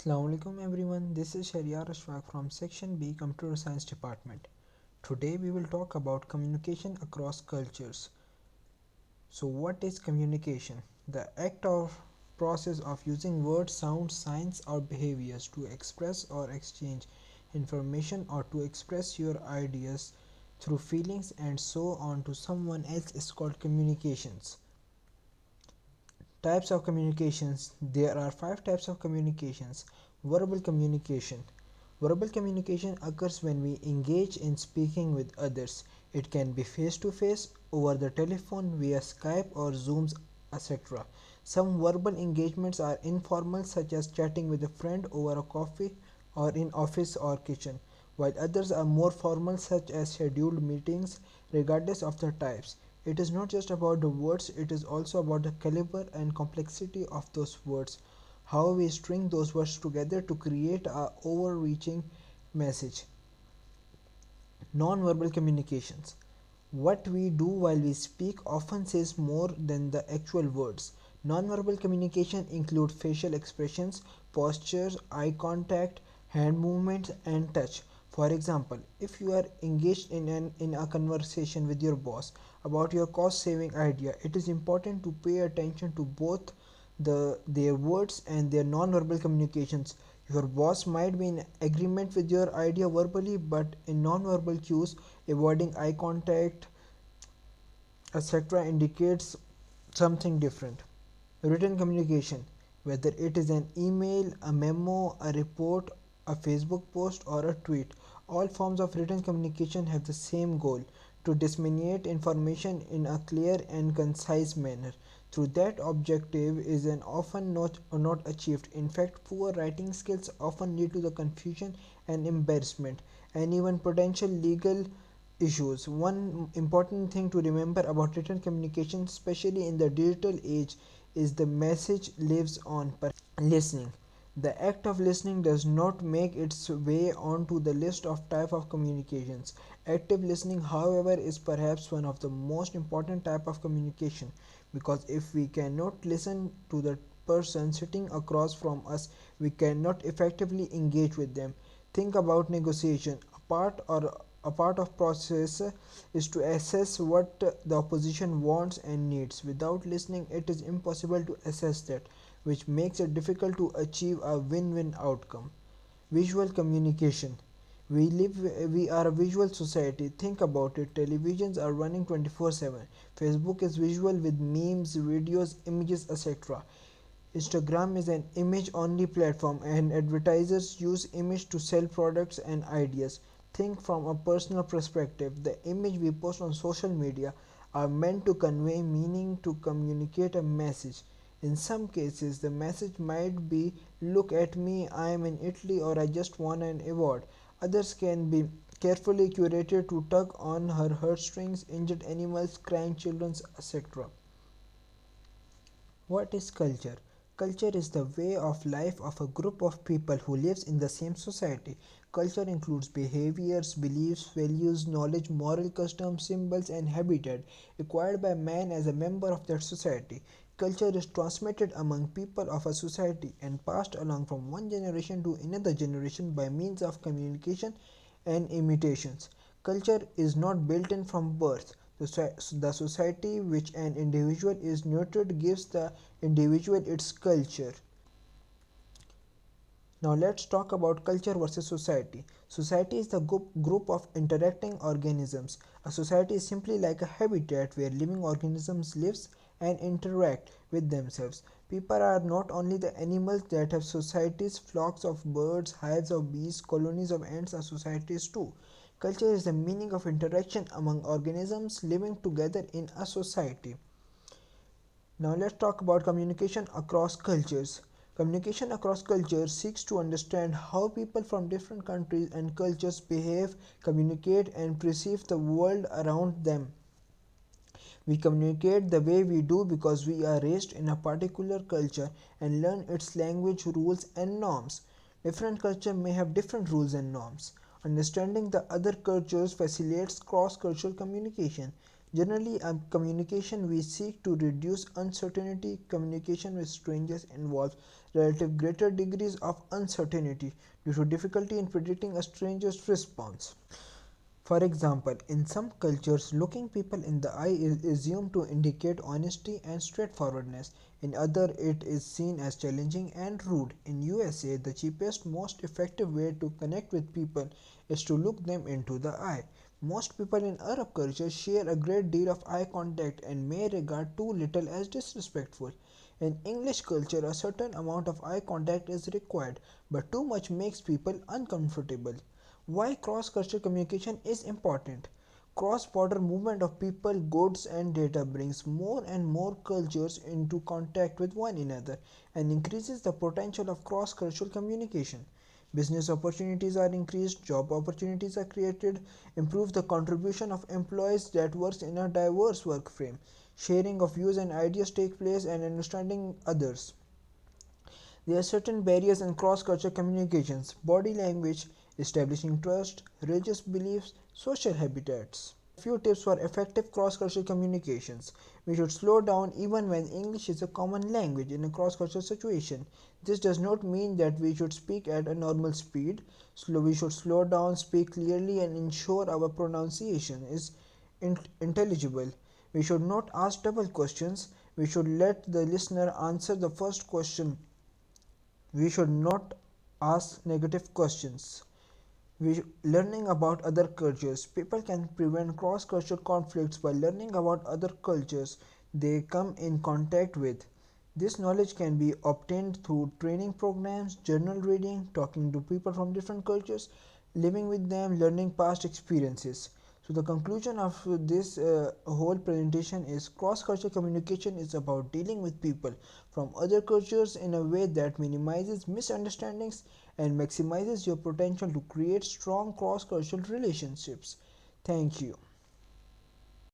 Assalamualaikum everyone, this is Shahriyar Ashfaq from Section B Computer Science Department. Today we will talk about communication across cultures. So what is communication? The act or process of using words, sounds, signs or behaviors to express or exchange information or to express your ideas through feelings and so on to someone else is called communications. Types of communications. There are five types of communications. Verbal communication. Verbal communication occurs when we engage in speaking with others. It can be face to face, over the telephone, via Skype or Zooms, etc. Some verbal engagements are informal, such as chatting with a friend over a coffee or in office or kitchen, while others are more formal, such as scheduled meetings. Regardless of the types, it is not just about the words, it is also about the caliber and complexity of those words, how we string those words together to create a overreaching message. Non-verbal communications. What we do while we speak often says more than the actual words. Non-verbal communication include facial expressions, postures, eye contact, hand movements, and touch. For example, if you are engaged in a conversation with your boss about your cost saving idea, it is important to pay attention to both their words and their non-verbal communications. Your boss might be in agreement with your idea verbally, but in non-verbal cues, avoiding eye contact, etc., indicates something different. Written communication, whether it is an email, a memo, a report, a Facebook post, or a tweet, all forms of written communication have the same goal: to disseminate information in a clear and concise manner. Through that objective is an often not achieved. In fact, poor writing skills often lead to the confusion and embarrassment and even potential legal issues. One important thing to remember about written communication, especially in the digital age, is the message lives on. Listening. The act of listening does not make its way onto the list of type of communications. Active listening, however, is perhaps one of the most important type of communication, because if we cannot listen to the person sitting across from us, we cannot effectively engage with them. Think about negotiation. A part of process is to assess what the opposition wants and needs. Without listening, it is impossible to assess that, which makes it difficult to achieve a win-win outcome. Visual communication. We are a visual society. Think about it. Televisions are running 24/7. Facebook is visual with memes, videos, images, etc. Instagram is an image only platform, and advertisers use image to sell products and ideas. Think from a personal perspective. The image we post on social media are meant to convey meaning, to communicate a message. In some cases, the message might be, "Look at me, I am in Italy," or "I just won an award." Others can be carefully curated to tug on her heartstrings, injured animals, crying children, etc. What is culture? Culture is the way of life of a group of people who lives in the same society. Culture includes behaviors, beliefs, values, knowledge, moral customs, symbols, and habitat acquired by man as a member of that society. Culture is transmitted among people of a society and passed along from one generation to another generation by means of communication and imitations. Culture is not built in from birth. The society which an individual is nurtured gives the individual its culture. Now let's talk about culture versus society. Society is the group of interacting organisms. A society is simply like a habitat where living organisms live and interact with themselves. People are not only the animals that have societies. Flocks of birds, hives of bees, colonies of ants are societies too. Culture is the meaning of interaction among organisms living together in a society. Now let's talk about communication across cultures. Communication across cultures seeks to understand how people from different countries and cultures behave, communicate, and perceive the world around them. We communicate the way we do because we are raised in a particular culture and learn its language, rules, and norms. Different cultures may have different rules and norms. Understanding the other cultures facilitates cross cultural communication. Generally, communication we seek to reduce uncertainty. Communication with strangers involves relative greater degrees of uncertainty due to difficulty in predicting a stranger's response. For example, in some cultures, looking people in the eye is assumed to indicate honesty and straightforwardness. In other, it is seen as challenging and rude. In USA, the cheapest, most effective way to connect with people is to look them into the eye. Most people in Arab culture share a great deal of eye contact and may regard too little as disrespectful. In English culture, a certain amount of eye contact is required, but too much makes people uncomfortable. Why cross cultural communication is important? Cross border movement of people, goods, and data brings more and more cultures into contact with one another and increases the potential of cross cultural communication. Business opportunities are increased, job opportunities are created, improve the contribution of employees that works in a diverse work frame. Sharing of views and ideas take place and understanding others. There are certain barriers in cross cultural communications: body language, establishing trust, religious beliefs, social habitats. Few tips for effective cross cultural communications. We should slow down even when English is a common language in a cross cultural situation. This does not mean that we should speak at a normal speed. We should slow down, speak clearly, and ensure our pronunciation is intelligible. We should not ask double questions. We should let the listener answer the first question. We should not ask negative questions. Learning about other cultures. People can prevent cross cultural conflicts by learning about other cultures they come in contact with. This knowledge can be obtained through training programs, journal reading, talking to people from different cultures, living with them, learning past experiences. So, the conclusion of this whole presentation is cross cultural communication is about dealing with people from other cultures in a way that minimizes misunderstandings and maximizes your potential to create strong cross cultural relationships. Thank you.